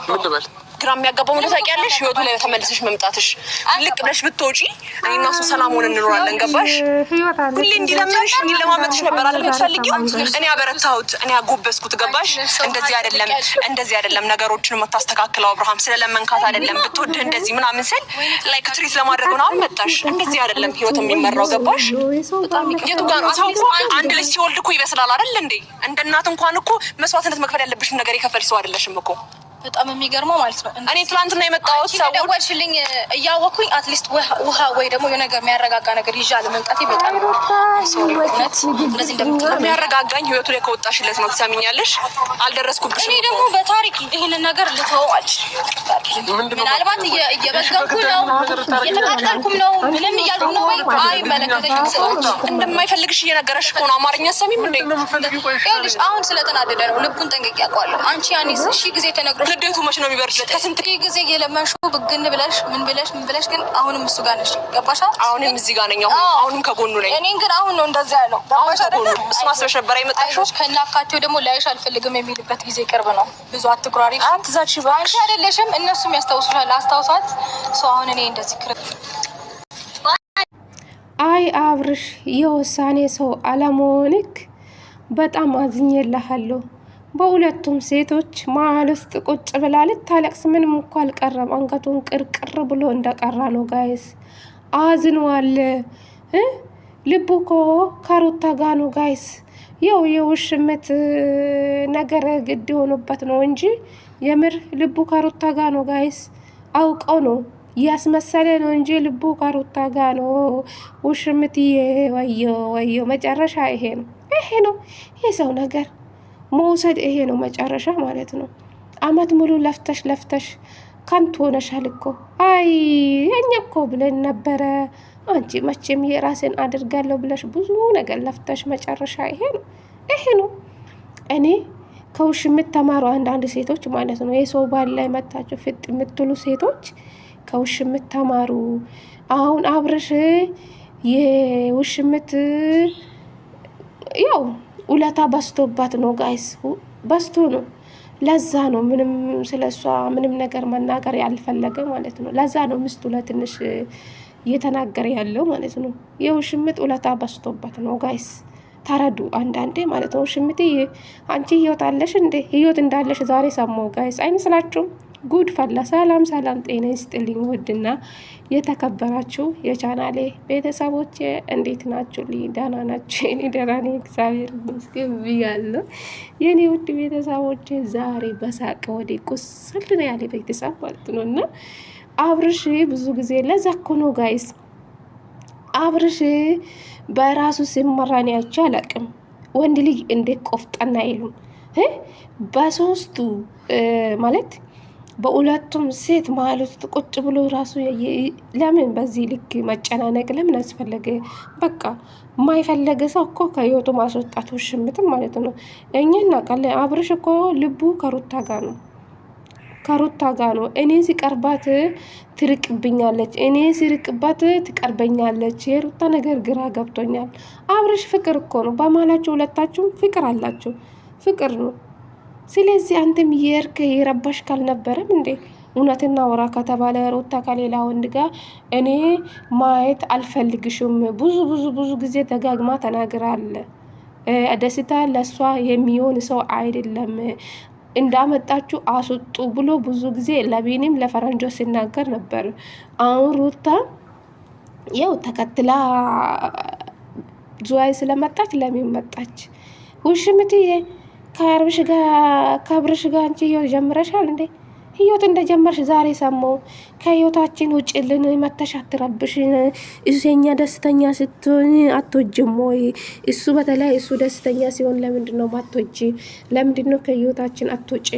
የሚያጋባው ግራም ያጋባው ምን ታውቂያለሽ? ህይወቱ ላይ ተመልሰሽ መምጣትሽ ልቅ ብለሽ ብትወጪ እኔና እሱ ሰላም ሆነን እንኖራለን። ገባሽ? ሁሌ እንዲለምንሽ እንዲለማመጥሽ ነበር አይደል የምትፈልጊው? እኔ አበረታሁት፣ እኔ አጎበስኩት። ገባሽ? እንደዚህ አይደለም ነገሮችን የምታስተካክለው አብርሃም። ስለለመንካት አይደለም ብትወድህ እንደዚህ ምናምን ስል ላይክ ትሪት ለማድረግ ምናምን መጣሽ። እንደዚህ አይደለም ህይወት የሚመራው። ገባሽ? የቱ ጋር ነው ሰው አንድ ልጅ ሲወልድ እኮ ይበስላል አይደል እንዴ? እንደ እናት እንኳን እኮ መስዋዕትነት መክፈል ያለብሽን ነገር የከፈልሽ ሰው አይደለሽም እኮ። በጣም የሚገርመው ማለት ነው እኔ ትላንትና የመጣሁት ሰው ደወልሽልኝ እያወኩኝ አትሊስት ውሃ ወይ ደግሞ የሆነ ነገር የሚያረጋጋ ነገር ይዣል መምጣቴ በጣም ሶሪነት እንደዚህ እንደሚያረጋጋኝ ህይወቱ ላይ ከወጣሽለት ነው። ትሰሚኛለሽ? አልደረስኩብሽ። እኔ ደግሞ በታሪክ ይሄንን ነገር ልተወው አልችልም። ምናልባት እየበገንኩ ነው እየተቃጠልኩም ነው ምንም እያልኩ ነው ወይ አይ መለከተሽም ሰዎች እንደማይፈልግሽ እየነገረሽ እኮ ነው። አማርኛ ሰሚም እንዴ? ይኸውልሽ አሁን ስለተናደደ ነው ልቡን ጠንቅቄ ያውቀዋለሁ። አንቺ ያኔስ እሺ ጊዜ ተነግሮ ልደቱ መች ነው የሚበርድለት? ከስንት ጊዜ የለመንሽው ብግን ብለሽ ምን ብለሽ ግን አሁንም እሱ ጋር ነሽ። ገባሽ? አሁንም እዚህ ጋር ነኝ። አሁንም ከጎኑ ነኝ። እኔን ግን አሁን ነው እንደዛ ያለው። ገባሽ አይደል? እሱ ማስበሽ ነበር አይመጣሽው። ከናካቴው ደግሞ ላይሽ አልፈልግም የሚልበት ጊዜ ቅርብ ነው። ብዙ አትኩራሪ። አትዛች ባንቺ አይደለሽም እነሱም ያስታውሱሻል። አስታውሳት ሰው አሁን እኔ እንደዚህ አይ አብርሽ የውሳኔ ሰው አለመሆንክ በጣም አዝኜልሃለሁ። በሁለቱም ሴቶች መሀል ውስጥ ቁጭ ብላ ልታለቅስ ምንም እኮ አልቀረም። አንገቱን ቅርቅር ብሎ እንደቀራ ነው። ጋይስ አዝኗል። ልቡ እኮ ከሩታ ጋ ነው ጋይስ። ያው የውሽምት ነገር ግድ ሆኖበት ነው እንጂ የምር ልቡ ከሩታ ጋ ነው ጋይስ። አውቀው ነው ያስመሰለ ነው እንጂ ልቡ ከሩታ ጋ ነው። ውሽምትዬ ወዮ መጨረሻ ይሄ ነው የሰው ነገር መውሰድ ይሄ ነው መጨረሻ ማለት ነው። አመት ሙሉ ለፍተሽ ከንቱ ሆነሻል እኮ። አይ እኛ እኮ ብለን ነበረ። አንቺ መቼም የራስን አድርጋለሁ ብለሽ ብዙ ነገር ለፍተሽ መጨረሻ ይሄ ነው። እኔ ከውሽምት ተማሩ አንዳንድ ሴቶች ማለት ነው። የሰው ባል ላይ መታችሁ ፍጥ የምትሉ ሴቶች ከውሽምት ተማሩ። አሁን አብርሽ የውሽምት ያው ውለታ በስቶባት ነው ጋይስ፣ በስቶ ነው። ለዛ ነው ምንም ስለሷ ምንም ነገር መናገር ያልፈለገ ማለት ነው። ለዛ ነው ምስቱ ለትንሽ እየተናገረ ያለው ማለት ነው። የውሽምት ውለታ በስቶባት ነው ጋይስ። ተረዱ አንዳንዴ ማለት ነው። ውሽምት አንቺ ህይወት አለሽ እንዴ? ህይወት እንዳለሽ ዛሬ ሰማው ጋይስ። አይመስላችሁም? ጉድ ፈላ። ሰላም ጤና ይስጥልኝ ውድና የተከበራችሁ የቻናሌ ቤተሰቦች እንዴት ናችሁ? ደህና ናችሁ? እኔ ደህና ነኝ እግዚአብሔር ይመስገን ብያለሁ። የኔ ውድ ቤተሰቦች ዛሬ በሳቅ ወደ ቁስል ነው ያለ ቤተሰብ ማለት ነው። እና አብርሽ ብዙ ጊዜ ለዛ እኮ ነው ጋይስ አብርሽ በራሱ ሲመራን ያቻ አላቅም። ወንድ ልጅ እንዴት ቆፍጠና አይሉም በሶስቱ ማለት በሁለቱም ሴት መሀል ውስጥ ቁጭ ብሎ ራሱ ለምን በዚህ ልክ መጨናነቅ ለምን አስፈለገ? በቃ የማይፈለገ ሰው እኮ ከህይወቱ ማስወጣት ውሽምትም ማለት ነው። እኛ እናውቃለን። አብርሽ እኮ ልቡ ከሩታ ጋር ነው። እኔ ሲቀርባት ትርቅብኛለች፣ እኔ ሲርቅባት ትቀርበኛለች። የሩታ ነገር ግራ ገብቶኛል። አብርሽ ፍቅር እኮ ነው። በማላቸው ሁለታችሁም ፍቅር አላቸው። ፍቅር ነው። ስለዚህ አንተም የረባሽ ካልነበረም እንዴ እውነትና ወራ ከተባለ ሩታ ከሌላ ወንድ ጋር እኔ ማየት አልፈልግሽም ብዙ ጊዜ ደጋግማ ተናግራለ። ደስታ ለሷ የሚሆን ሰው አይደለም እንዳመጣችሁ አስወጡ ብሎ ብዙ ጊዜ ለቢኒም ለፈረንጆ ሲናገር ነበር። አሁን ሩታ ያው ተከትላ ዙዋይ ስለመጣች ለምን መጣች? ውሽምትዬ ከአብርሽ ጋር አንቺ ህይወት ጀምረሻል እንዴ? ህይወት እንደጀመርሽ ዛሬ ሰማሁ። ከህይወታችን ውጭልን መተሽ አትረብሽን። እኛ ደስተኛ ስትሆን አትወጂም ወይ? እሱ በተለይ እሱ ደስተኛ ሲሆን ለምንድን ነው ማትወጂ? ለምንድን ነው ከህይወታችን አትወጪ?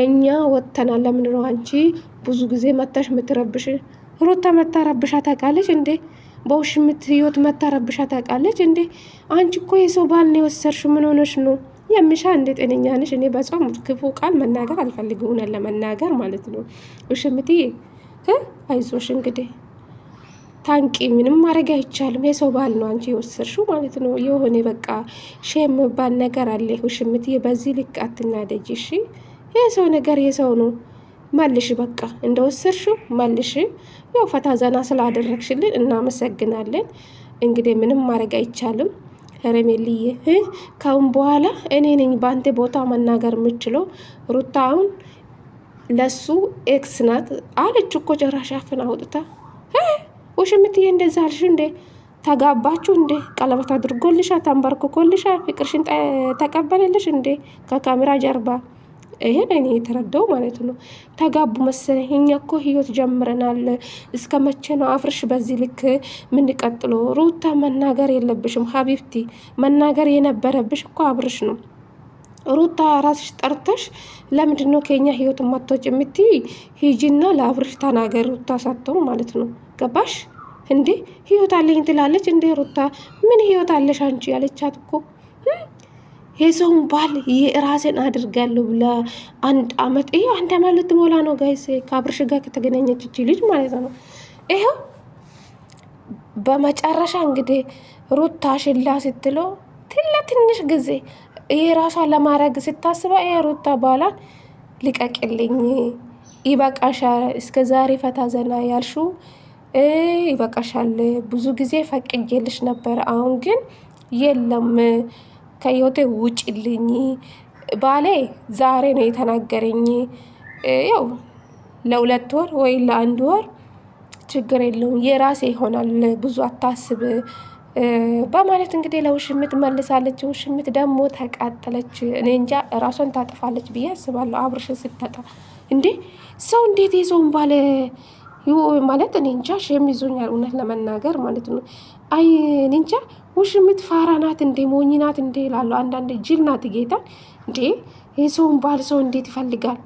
እኛ ወጥተናል። ለምንድን ነው አንቺ ብዙ ጊዜ መተሽ ምትረብሽ? ሩታ መታረብሻ ታውቃለች እንዴ? በውሽምት ህይወት መታረብሻ ታውቃለች እንዴ? አንቺ እኮ የሰው ባል ነው የወሰድሽው። ምን ሆነሽ ነው? የምሻ እንደ ጤነኛ ነሽ? እኔ በጾም ክፉ ቃል መናገር አልፈልግም፣ እውነት ለመናገር ማለት ነው። ውሽምትዬ አይዞሽ እንግዲህ ታንቂ፣ ምንም ማድረግ አይቻልም። የሰው ባል ነው አንቺ የወሰድሽው ማለት ነው። የሆነ በቃ ሼም ባል ነገር አለ። ውሽምትዬ በዚህ ልክ አትናደጂ እሺ። የሰው ነገር የሰው ነው። መልሽ በቃ እንደወሰድሽው መልሽ። ያው ፈታ ዘና ስላደረግሽልን እናመሰግናለን። እንግዲህ ምንም ማድረግ አይቻልም። ሄርሜልዬ ካሁን በኋላ እኔ ነኝ በአንተ ቦታ መናገር የምችለው። ሩታ አሁን ለሱ ኤክስ ናት አለች እኮ ጭራሽ አፍን አውጥታ። ውሽምትዬ እንደዛ አልሽ እንዴ? ተጋባችሁ እንዴ? ቀለበት አድርጎልሻ ተንበርክኮልሻ ፍቅርሽን ተቀበለልሽ እንዴ? ከካሜራ ጀርባ ይሄን እኔ የተረዳው ማለት ነው። ተጋቡ መሰለኝ። እኛ እኮ ህይወት ጀምረናል። እስከ መቼ ነው አፍርሽ በዚህ ልክ ምንቀጥሎ? ሩታ መናገር የለብሽም ሀቢብቲ። መናገር የነበረብሽ እኮ አብርሽ ነው። ሩታ ራስሽ ጠርተሽ ለምንድን ነው ከኛ ህይወት ማቶች የምትይ? ሂጂና ለአብርሽ ተናገር። ሩታ ሳትሆን ማለት ነው። ገባሽ እንዴ? ህይወት አለኝ ትላለች እንዴ ሩታ? ምን ህይወት አለሽ አንቺ? ያለቻት እኮ የሰውን ባል የራሴን አድርጋለሁ ብላ 1 አመት ይሄ 1 አመት ልትሞላ ነው ጋይስ፣ ከአብርሽ ጋር ከተገናኘች እቺ ልጅ ማለት ነው። ይሄው በመጨረሻ እንግዲህ ሩታ ሽላ ስትለው ትንሽ ጊዜ ይሄ ራሷ ለማድረግ ስታስባ ይሄ ሩታ ባላን ልቀቅልኝ፣ ይበቃሻል፣ እስከ ዛሬ ፈታ ዘና ያልሽው ይበቃሻል፣ ብዙ ጊዜ ፈቅጄልሽ ነበር፣ አሁን ግን የለም ከህይወቴ ውጭልኝ። ባሌ ዛሬ ነው የተናገረኝ። ያው ለ2 ወር ወይ ለ1 ወር ችግር የለውም የራሴ ይሆናል፣ ብዙ አታስብ በማለት እንግዲህ ለውሽምት መልሳለች። ውሽምት ደግሞ ተቃጠለች። እኔ እንጃ ራሷን ታጥፋለች ብዬ አስባለሁ። አብርሽ ስትጠጣ እንዴ ሰው እንዴት የሰውን ባለ ማለት እኔ እንጃ ሸም ይዞኛል እውነት ለመናገር ማለት ነው። አይ እኔ እንጃ ውሽምት ፋራ ናት እንዴ ሞኝ ናት እንዴ እላለሁ። አንዳንድ ጅል ናት ጌታ እንዴ የሰውን ባል ሰው እንዴት ይፈልጋል?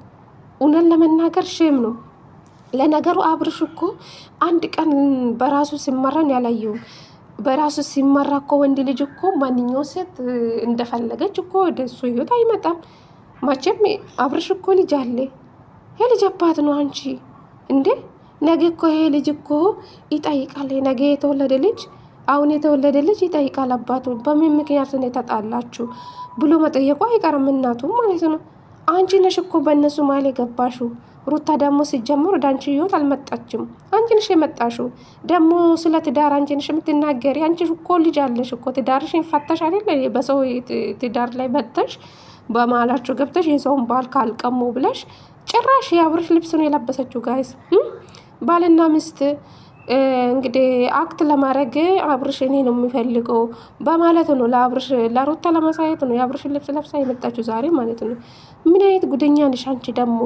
እውነት ለመናገር ሸም ነው። ለነገሩ አብርሽ እኮ አንድ ቀን በራሱ ሲመራን ያላየው። በራሱ ሲመራ እኮ ወንድ ልጅ እኮ ማንኛው ሴት እንደፈለገች እኮ ወደሱ ህይወት አይመጣም መቼም። አብርሽ እኮ ልጅ አለ፣ የልጅ አባት ነው አንቺ እንዴ። ነገ እኮ ይሄ ልጅ እኮ ይጠይቃል። ነገ የተወለደ ልጅ አሁን የተወለደ ልጅ ይጠይቃል አባቱ በምን ምክንያት ነው የተጣላችሁ ብሎ መጠየቁ አይቀርም እናቱ ማለት ነው። አንቺ ነሽ እኮ በእነሱ ማል የገባሽው። ሩታ ደግሞ ሲጀምር ወደ አንቺ ህይወት አልመጣችም። አንቺ ነሽ የመጣሽው። ደግሞ ስለ ትዳር አንቺ ነሽ የምትናገሪ። አንቺ እኮ ልጅ አለሽ እኮ ትዳርሽን ፈተሽ አይደል? በሰው ትዳር ላይ መጥተሽ በማላችሁ ገብተሽ የሰውን ባል ካልቀሙ ብለሽ ጭራሽ የአብርሽ ልብስ ነው የለበሰችው ጋይስ። ባልና ሚስት እንግዲህ አክት ለማድረግ አብርሽ እኔ ነው የሚፈልገው በማለት ነው ለአብርሽ ለሩታ ለማሳየት ነው የአብርሽን ልብስ ለብሳ የመጣችው ዛሬ ማለት ነው። ምን አይነት ጉደኛ ነሽ አንቺ ደግሞ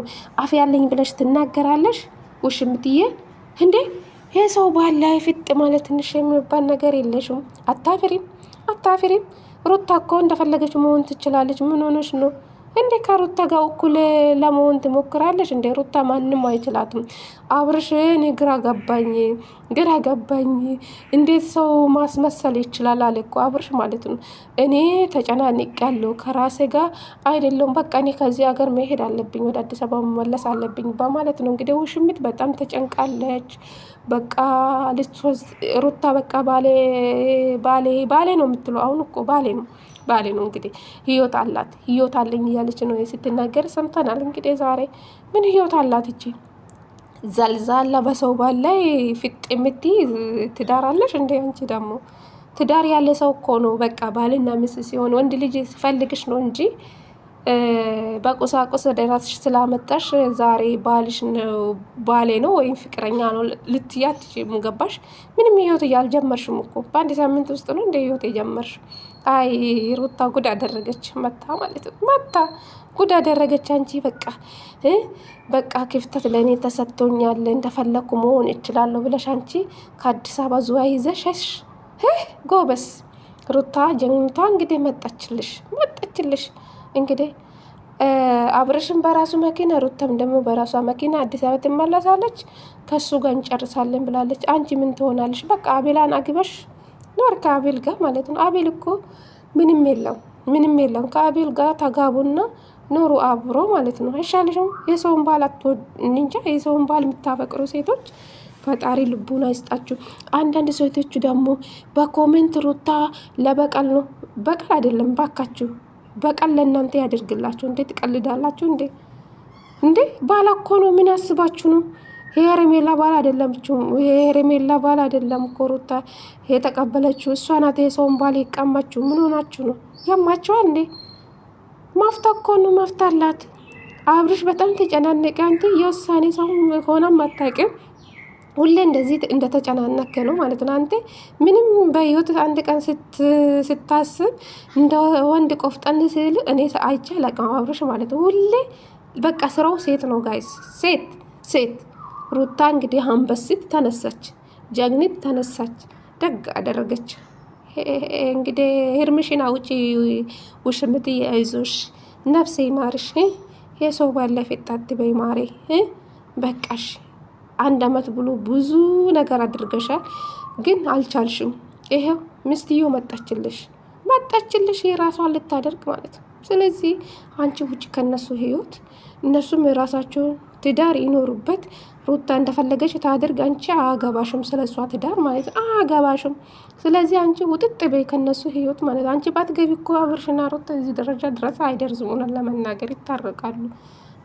አፍ ያለኝ ብለሽ ትናገራለሽ ውሽምትዬ እንዴ። የሰው ባል ላይ ፍጥ ማለት ትንሽ የሚባል ነገር የለሽም? አታፍሪም? ሩታ እኮ እንደፈለገች መሆን ትችላለች። ምን ሆነሽ ነው እንዴ? ከሩታ ጋር እኩል ለመሆን ትሞክራለች እንዴ? ሩታ ማንም አይችላትም። አብርሽ እኔ ግራ ገባኝ። እንዴት ሰው ማስመሰል ይችላል አለ እኮ አብርሽ ማለት ነው። እኔ ተጨናንቄያለሁ ከራሴ ጋር አይደለም። በቃ እኔ ከዚህ ሀገር መሄድ አለብኝ፣ ወደ አዲስ አበባ መመለስ አለብኝ በማለት ነው እንግዲህ። ውሽሚት በጣም ተጨንቃለች። በቃ ሩታ በቃ ባሌ ነው የምትለው። አሁን እኮ ባሌ ነው እንግዲህ ህይወት አላት፣ ህይወት አለኝ እያለች ነው ስትናገር ሰምተናል። እንግዲህ ዛሬ ምን ህይወት አላት እቺ ዘልዛላ በሰው ባል ላይ ፍጥ የምትይ ትዳር አለሽ እንዴ? አንቺ ደግሞ ትዳር ያለ ሰው እኮ ነው በቃ ባልና ሚስት ሲሆን ወንድ ልጅ ሲፈልግሽ ነው እንጂ በቁሳቁስ ወደ ራስሽ ስላመጣሽ ዛሬ ባልሽ ነው ባሌ ነው ወይም ፍቅረኛ ነው ልትያት ገባሽ? ምንም ህይወት እያልጀመርሽም እኮ በአንድ ሳምንት ውስጥ ነው እንደ ህይወት የጀመርሽ። አይ ሩታ ጉድ አደረገች መታ ማለት ነው። መታ ጉድ አደረገች። አንቺ በቃ ክፍተት ለእኔ ተሰጥቶኛል እንደፈለኩ መሆን እችላለሁ ብለሽ አንቺ ከአዲስ አበባ ዙዋ ይዘሽ ጎበስ ሩታ ጀግኒቷ እንግዲህ መጣችልሽ። እንግዲህ አብርሽን በራሱ መኪና ሩታም ደግሞ በራሷ መኪና አዲስ አበባ ትመለሳለች። ከሱ ጋር እንጨርሳለን ብላለች። አንቺ ምን ትሆናለሽ? በቃ አቤላን አግበሽ ኖር ከአቤል ጋር ማለት ነው። አቤል እኮ ምንም የለም። ከአቤል ጋር ተጋቡና ኖሩ አብሮ ማለት ነው። አይሻልሽም? የሰውን ባል እንጃ የሰውን ባል የምታፈቅሩ ሴቶች ፈጣሪ ልቡና ይስጣችሁ። አንዳንድ ሴቶቹ ደግሞ በኮሜንት ሩታ ለበቀል ነው። በቀል አይደለም ባካችሁ፣ በቀል ለእናንተ ያደርግላችሁ። እንዴት ትቀልዳላችሁ እንዴ? እንዴ ባል እኮ ነው። ምን ያስባችሁ ነው? የሄርሜላ ባል አይደለም። የሄርሜላ ባል አይደለም እኮ ሩታ የተቀበለችው እሷ ናት። የሰውን ባል ይቀማችሁ። ምን ሆናችሁ ነው? ያማችኋል እንዴ? ማፍታ እኮ ነው። ማፍታላት አብርሽ በጣም ተጨናነቀ። አንተ የውሳኔ ሰው ሆነም አታውቅም። ሁሌ እንደዚህ እንደተጨናነከ ነው ማለት ነው። አንተ ምንም በህይወት አንድ ቀን ስታስብ እንደ ወንድ ቆፍጠን ሲል እኔ አይቼ አላውቅም አብርሽ ማለት ነው። ሁሌ በቃ ስራው ሴት ነው ጋይስ፣ ሴት ሩታ እንግዲህ አንበሲት ተነሳች፣ ጀግኒት ተነሳች፣ ደግ አደረገች። እንግዲህ ሄርምሽን አውጪ ውሽምት አይዞሽ፣ ነፍሴ ይማርሽ፣ የሰው ባለፈ ጣት በይ ማሬ፣ በቃሽ። 1 አመት ብሎ ብዙ ነገር አድርገሻል፣ ግን አልቻልሽም። ይሄው ሚስትዮ መጣችልሽ የራሷን ልታደርግ ማለት ነው። ስለዚህ አንቺ ውጭ ከነሱ ህይወት፣ እነሱም የራሳቸውን ትዳር ይኖሩበት። ሩታ እንደፈለገች ታድርግ፣ አንቺ አገባሽም፣ ስለሷ ትዳር ማለት ነው አገባሽም። ስለዚህ አንቺ ውጥጥ በይ ከነሱ ህይወት ማለት። አንቺ ባትገቢ እኮ አብርሽና ሩታ እዚህ ደረጃ ድረስ አይደርሱም። ሆነን ለመናገር ይታረቃሉ።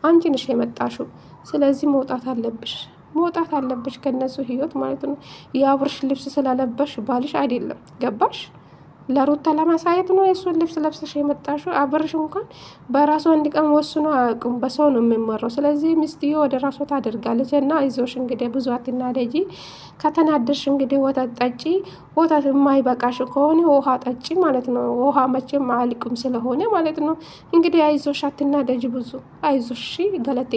አንቺ ነሽ የመጣሽው። ስለዚህ መውጣት አለብሽ ከነሱ ህይወት ማለት ነው። የአብርሽ ልብስ ስለለበሽ ባልሽ አይደለም፣ ገባሽ? ለሩታ ለማሳየት ነው የሱን ልብስ ለብሰሽ የመጣሽው። አብርሽ እንኳን በራሱ 1 ቀን ወስኖ አያውቅም፣ በሰው ነው የሚመራው። ስለዚህ ሚስትዮ ወደ ራሷ ታደርጋለች። እና አይዞሽ እንግዲህ ብዙ አትናደጂ። ከተናደርሽ እንግዲህ ወተት ጠጪ። ወተት የማይበቃሽ ከሆነ ውሃ ጠጪ ማለት ነው። ውሃ መቼም አያልቅም ስለሆነ ማለት ነው። እንግዲህ አይዞሽ፣ አትናደጂ ብዙ አይዞሽ ገለቴ።